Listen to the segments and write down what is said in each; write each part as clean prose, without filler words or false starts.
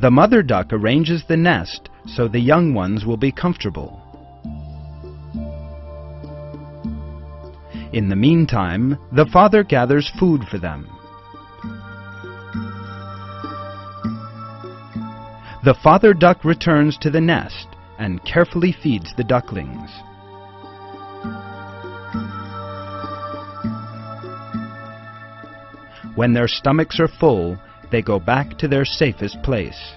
The mother duck arranges the nest so the young ones will be comfortable. In the meantime, the father gathers food for them. The father duck returns to the nest and carefully feeds the ducklings. When their stomachs are full, they go back to their safest place.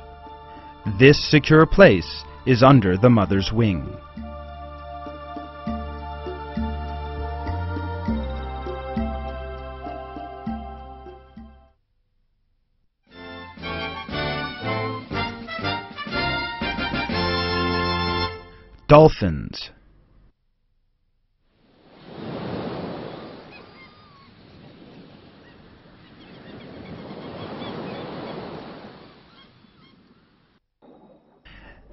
This secure place is under the mother's wing. Dolphins.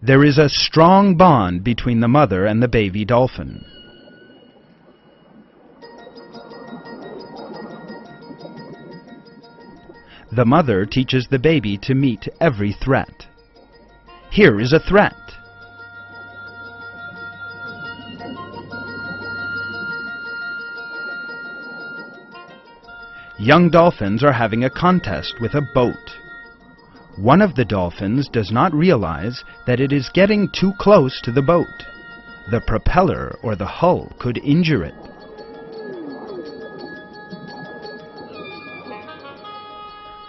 There is a strong bond between the mother and the baby dolphin. The mother teaches the baby to meet every threat. Here is a threat. Young dolphins are having a contest with a boat. One of the dolphins does not realize that it is getting too close to the boat. The propeller or the hull could injure it.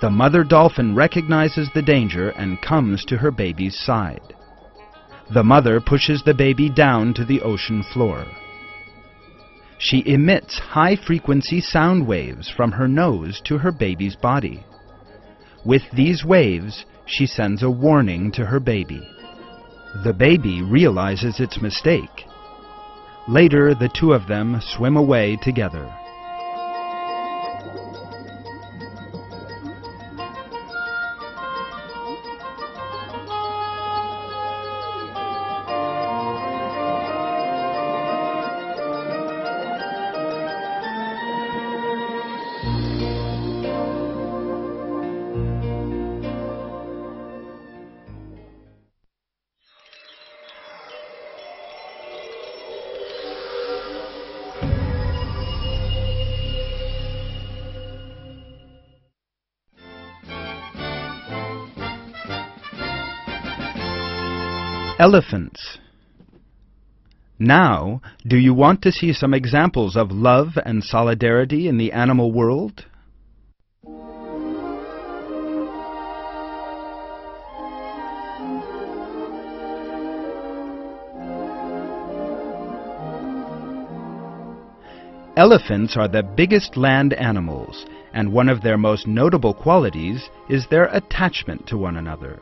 The mother dolphin recognizes the danger and comes to her baby's side. The mother pushes the baby down to the ocean floor. She emits high-frequency sound waves from her nose to her baby's body. With these waves, she sends a warning to her baby. The baby realizes its mistake. Later, the two of them swim away together. Elephants. Now, do you want to see some examples of love and solidarity in the animal world? Elephants are the biggest land animals, and one of their most notable qualities is their attachment to one another.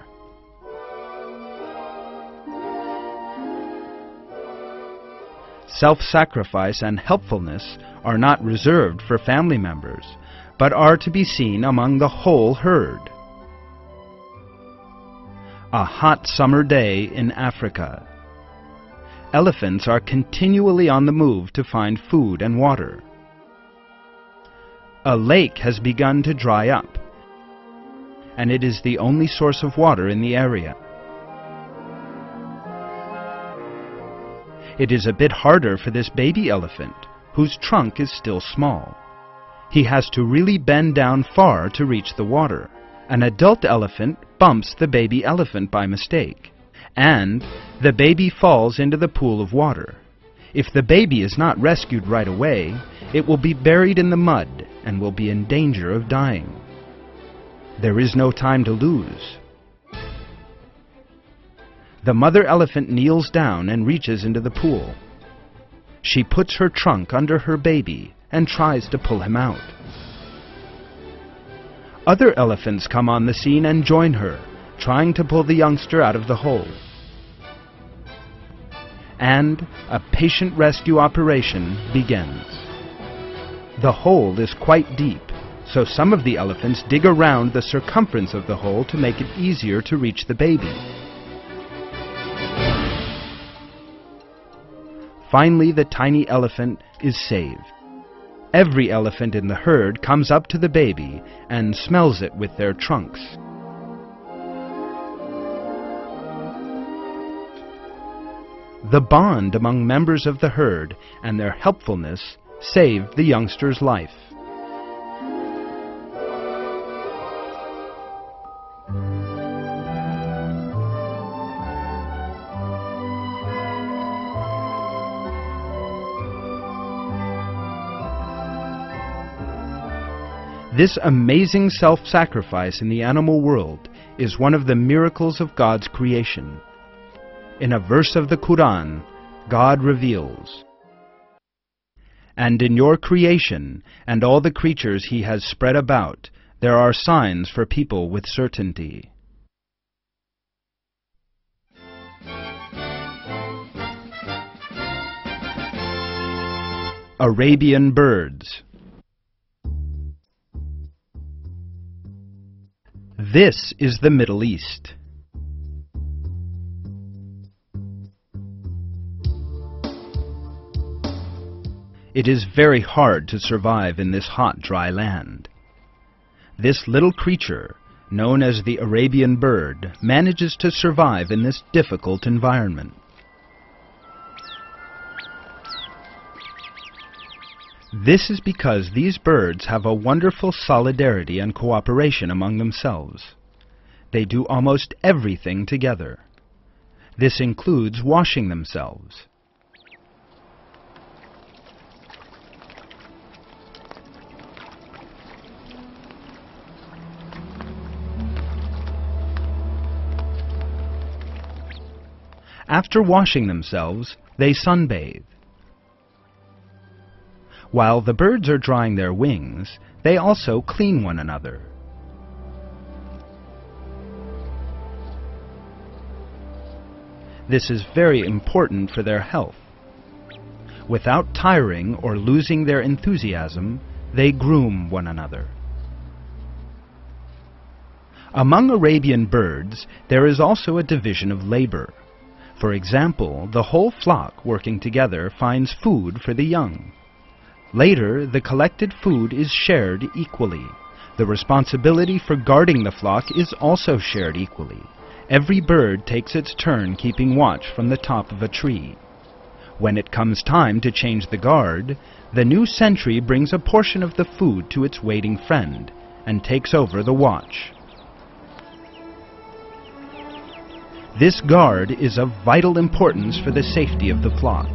Self-sacrifice and helpfulness are not reserved for family members, but are to be seen among the whole herd. A hot summer day in Africa. Elephants are continually on the move to find food and water. A lake has begun to dry up, and it is the only source of water in the area. It is a bit harder for this baby elephant, whose trunk is still small. He has to really bend down far to reach the water. An adult elephant bumps the baby elephant by mistake, and the baby falls into the pool of water. If the baby is not rescued right away, it will be buried in the mud and will be in danger of dying. There is no time to lose. The mother elephant kneels down and reaches into the pool. She puts her trunk under her baby and tries to pull him out. Other elephants come on the scene and join her, trying to pull the youngster out of the hole. And a patient rescue operation begins. The hole is quite deep, so some of the elephants dig around the circumference of the hole to make it easier to reach the baby. Finally, the tiny elephant is saved. Every elephant in the herd comes up to the baby and smells it with their trunks. The bond among members of the herd and their helpfulness saved the youngster's life. This amazing self-sacrifice in the animal world is one of the miracles of God's creation. In a verse of the Quran, God reveals, "And in your creation and all the creatures He has spread about, there are signs for people with certainty." Arabian birds. This is the Middle East. It is very hard to survive in this hot, dry land. This little creature, known as the Arabian bird, manages to survive in this difficult environment. This is because these birds have a wonderful solidarity and cooperation among themselves. They do almost everything together. This includes washing themselves. After washing themselves, they sunbathe. While the birds are drying their wings, they also clean one another. This is very important for their health. Without tiring or losing their enthusiasm, they groom one another. Among Arabian birds, there is also a division of labor. For example, the whole flock working together finds food for the young. Later, the collected food is shared equally. The responsibility for guarding the flock is also shared equally. Every bird takes its turn keeping watch from the top of a tree. When it comes time to change the guard, the new sentry brings a portion of the food to its waiting friend and takes over the watch. This guard is of vital importance for the safety of the flock.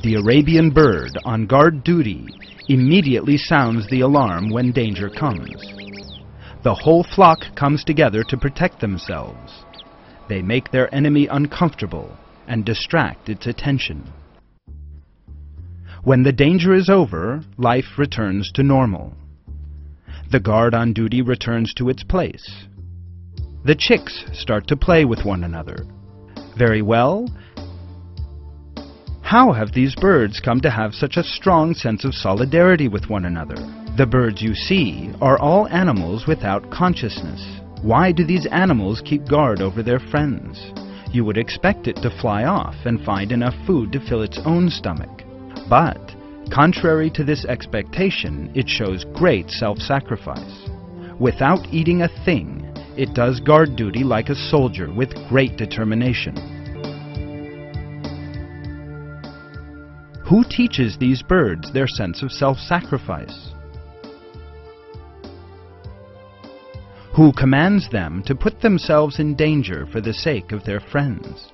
The Arabian bird, on guard duty, immediately sounds the alarm when danger comes. The whole flock comes together to protect themselves. They make their enemy uncomfortable and distract its attention. When the danger is over, life returns to normal. The guard on duty returns to its place. The chicks start to play with one another. Very well. How have these birds come to have such a strong sense of solidarity with one another? The birds you see are all animals without consciousness. Why do these animals keep guard over their friends? You would expect it to fly off and find enough food to fill its own stomach. But, contrary to this expectation, it shows great self-sacrifice. Without eating a thing, it does guard duty like a soldier with great determination. Who teaches these birds their sense of self-sacrifice? Who commands them to put themselves in danger for the sake of their friends?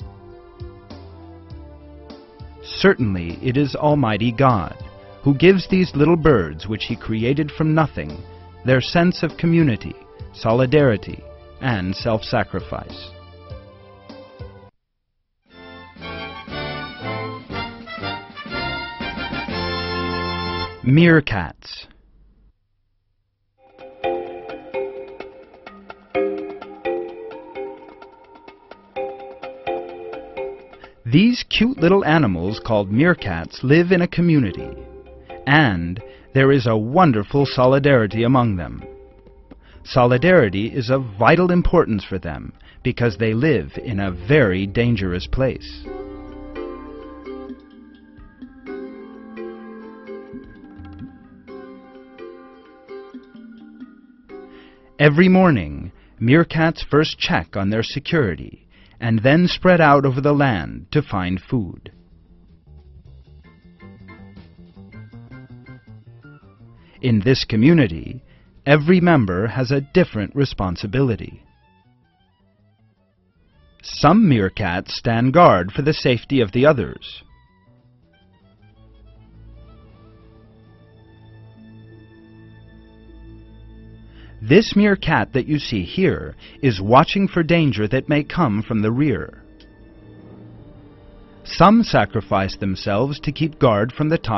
Certainly it is Almighty God, who gives these little birds, which He created from nothing, their sense of community, solidarity, and self-sacrifice. Meerkats. These cute little animals called meerkats live in a community, and there is a wonderful solidarity among them. Solidarity is of vital importance for them because they live in a very dangerous place. Every morning, meerkats first check on their security and then spread out over the land to find food. In this community, every member has a different responsibility. Some meerkats stand guard for the safety of the others. This meerkat that you see here is watching for danger that may come from the rear. Some sacrifice themselves to keep guard from the top